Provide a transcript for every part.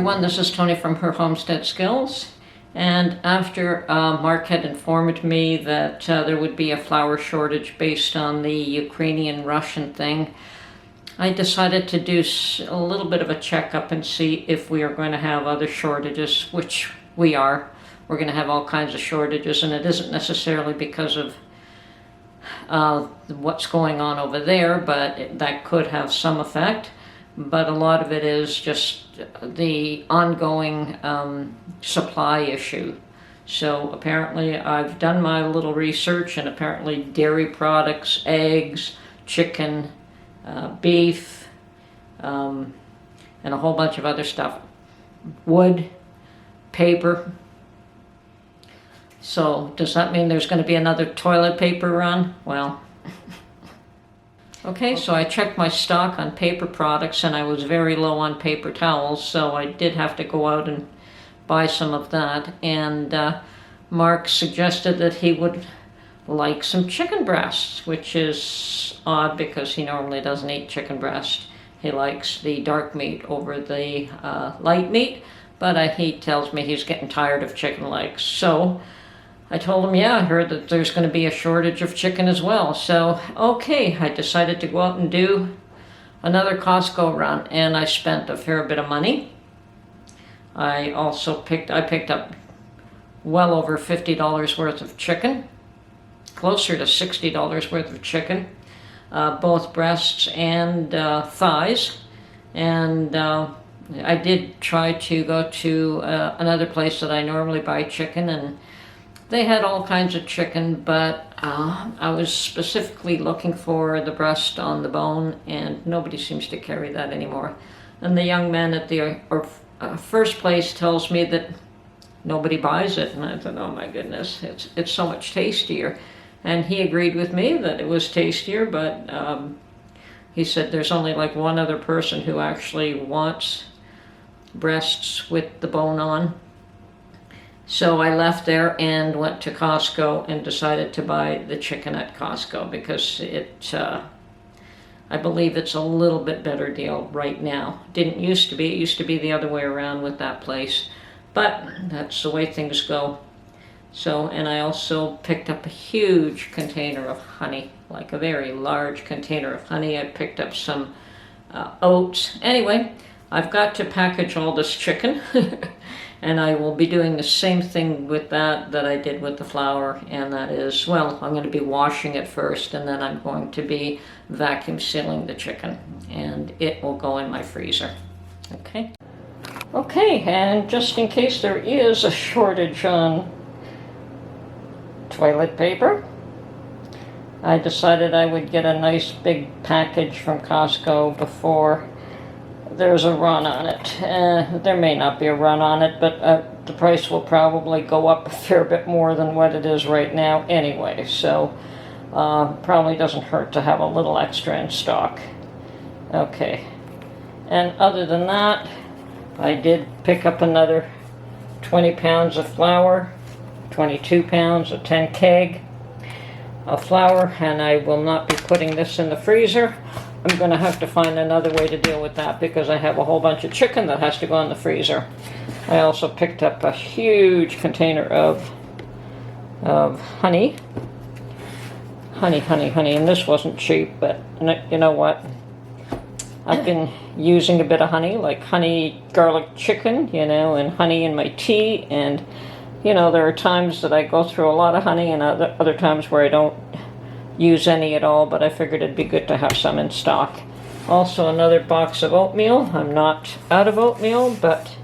everyone, this is Tony from Her Homestead Skills, and after Mark had informed me that there would be a flour shortage based on the Ukrainian-Russian thing, I decided to do a little bit of a checkup and see if we are going to have other shortages, which we are. We're going to have all kinds of shortages, and it isn't necessarily because of what's going on over there, but that could have some effect. But a lot of it is just the ongoing supply issue. So apparently I've done my little research, and apparently dairy products, eggs, chicken, beef, and a whole bunch of other stuff. Wood, paper. So does that mean there's going to be another toilet paper run? Well, okay, so I checked my stock on paper products, and I was very low on paper towels, so I did have to go out and buy some of that. And Mark suggested that he would like some chicken breasts, which is odd because he normally doesn't eat chicken breast. He likes the dark meat over the light meat, but he tells me he's getting tired of chicken legs. So I told him, yeah, I heard that there's going to be a shortage of chicken as well. So, okay, I decided to go out and do another Costco run, and I spent a fair bit of money. I also picked up well over $50 worth of chicken, closer to $60 worth of chicken, both breasts and thighs. And I did try to go to another place that I normally buy chicken, and they had all kinds of chicken, but I was specifically looking for the breast on the bone, and nobody seems to carry that anymore. And the young man at the first place tells me that nobody buys it, and I thought, oh my goodness, it's so much tastier. And he agreed with me that it was tastier, but he said there's only like one other person who actually wants breasts with the bone on. So I left there and went to Costco and decided to buy the chicken at Costco because I believe it's a little bit better deal right now. Didn't used to be. It used to be the other way around with that place. But that's the way things go. So, and I also picked up a huge container of honey, like a very large container of honey. I picked up some oats. Anyway, I've got to package all this chicken. And I will be doing the same thing with that I did with the flour, and that is, well, I'm going to be washing it first, and then I'm going to be vacuum sealing the chicken, and it will go in my freezer. Okay? Okay, and just in case there is a shortage on toilet paper, I decided I would get a nice big package from Costco before there's a run on it. There may not be a run on it, but the price will probably go up a fair bit more than what it is right now anyway, so probably doesn't hurt to have a little extra in stock. Okay, and other than that, I did pick up another 20 pounds of flour, 22 pounds, a 10 keg of flour, and I will not be putting this in the freezer. I'm going to have to find another way to deal with that because I have a whole bunch of chicken that has to go in the freezer. I also picked up a huge container of honey. Honey, and this wasn't cheap, but you know what? I've been using a bit of honey, like honey garlic chicken, and honey in my tea, and there are times that I go through a lot of honey and other times where I don't use any at all, but I figured it'd be good to have some in stock. Also another box of oatmeal. I'm not out of oatmeal, but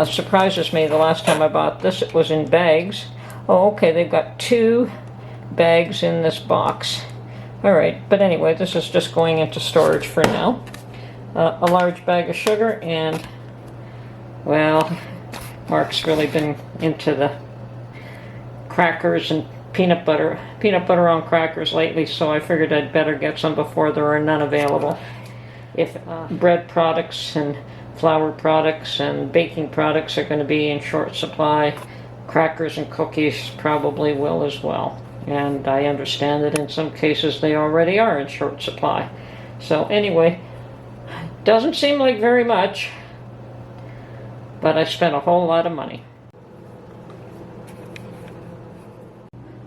surprises me. The last time I bought this, it was in bags. Oh, okay, they've got 2 bags in this box. All right, but anyway, this is just going into storage for now. A large bag of sugar, and, well, Mark's really been into the crackers and peanut butter on crackers lately, so I figured I'd better get some before there are none available. If bread products and flour products and baking products are going to be in short supply, crackers and cookies probably will as well. And I understand that in some cases they already are in short supply. So anyway, doesn't seem like very much. but I spent a whole lot of money.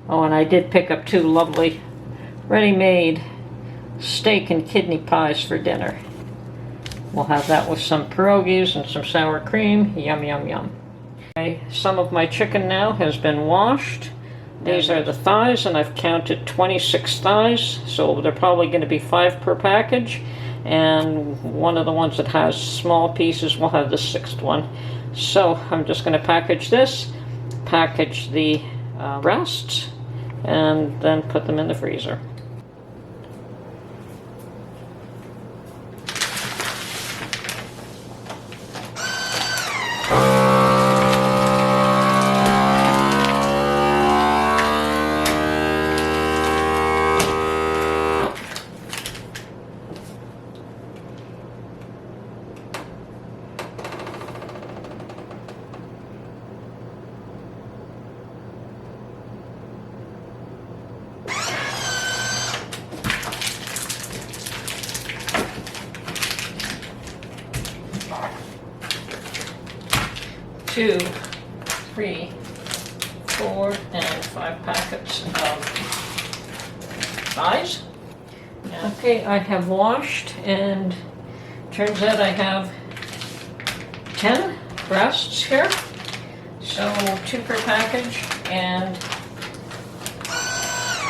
Oh, and I did pick up 2 lovely ready-made steak and kidney pies for dinner. We'll have that with some pierogies and some sour cream. Yum, yum, yum. Okay, some of my chicken now has been washed. These are the thighs, and I've counted 26 thighs, so they're probably going to be 5 per package. And one of the ones that has small pieces will have the 6th one. So I'm just going to package this, package the breasts, and then put them in the freezer. Two, 3, 4, and 5 packets of thighs. Okay, I have washed, and turns out I have 10 breasts here. So 2 per package, and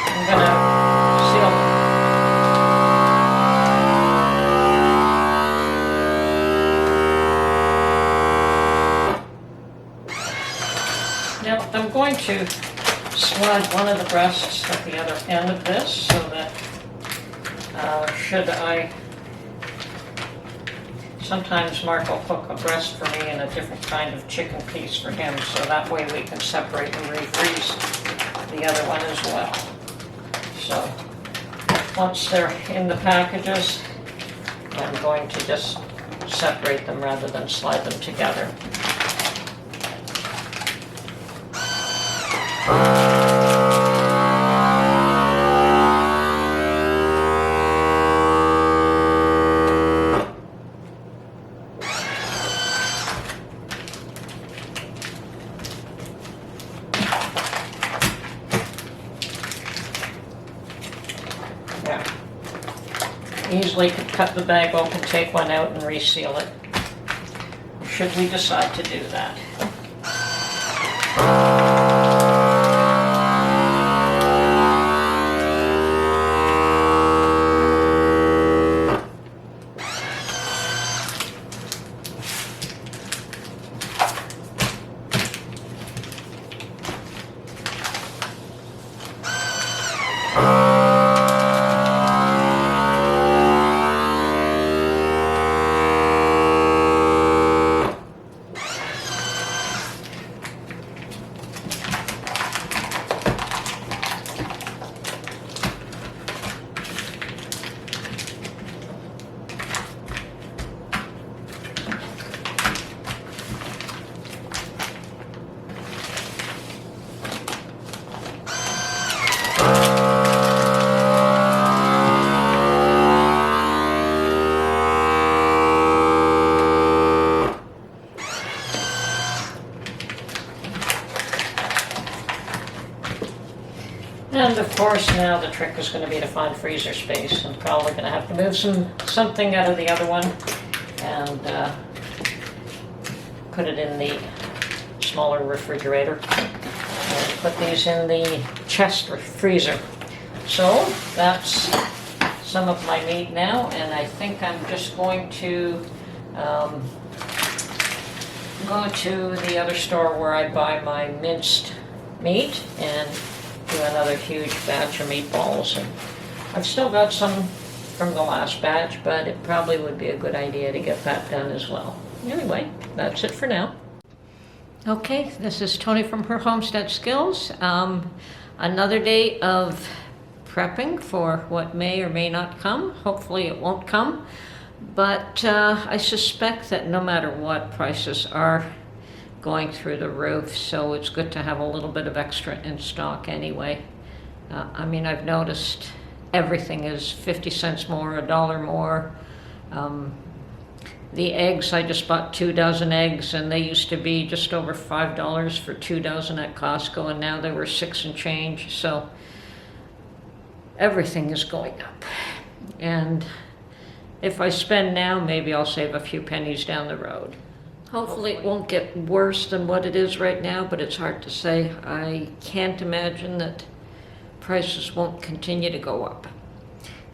I'm gonna seal them. Now I'm going to slide one of the breasts at the other end of this so that sometimes Mark will cook a breast for me and a different kind of chicken piece for him, so that way we can separate and refreeze the other one as well. So once they're in the packages, I'm going to just separate them rather than slide them together. Easily could cut the bag open, take one out, and reseal it, should we decide to do that. And of course now the trick is going to be to find freezer space. I'm probably going to have to move something out of the other one and put it in the smaller refrigerator and put these in the chest freezer. So that's some of my meat now, and I think I'm just going to go to the other store where I buy my minced meat and do another huge batch of meatballs. And I've still got some from the last batch, but it probably would be a good idea to get that done as well. Anyway, that's it for now. Okay, this is Tony from Her Homestead Skills. Another day of prepping for what may or may not come. Hopefully it won't come, but I suspect that no matter what, prices are going through the roof, so it's good to have a little bit of extra in stock anyway. I mean, I've noticed everything is 50 cents more, $1 more. The eggs, I just bought 2 dozen eggs, and they used to be just over $5 for 2 dozen at Costco, and now they were 6 and change. So everything is going up. And if I spend now, maybe I'll save a few pennies down the road. Hopefully it won't get worse than what it is right now, but it's hard to say. I can't imagine that prices won't continue to go up.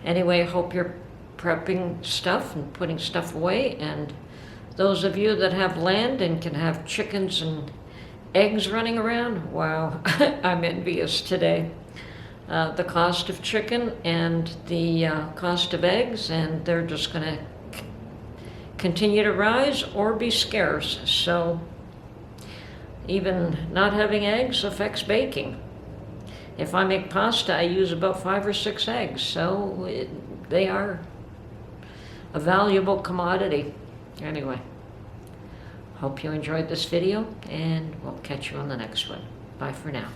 Anyway, I hope you're prepping stuff and putting stuff away, and those of you that have land and can have chickens and eggs running around, wow, I'm envious today. The cost of chicken and the cost of eggs, and they're just going to continue to rise or be scarce. So even not having eggs affects baking. If I make pasta, I use about 5 or 6 eggs, so they are a valuable commodity. Anyway, hope you enjoyed this video, and we'll catch you on the next one. Bye for now.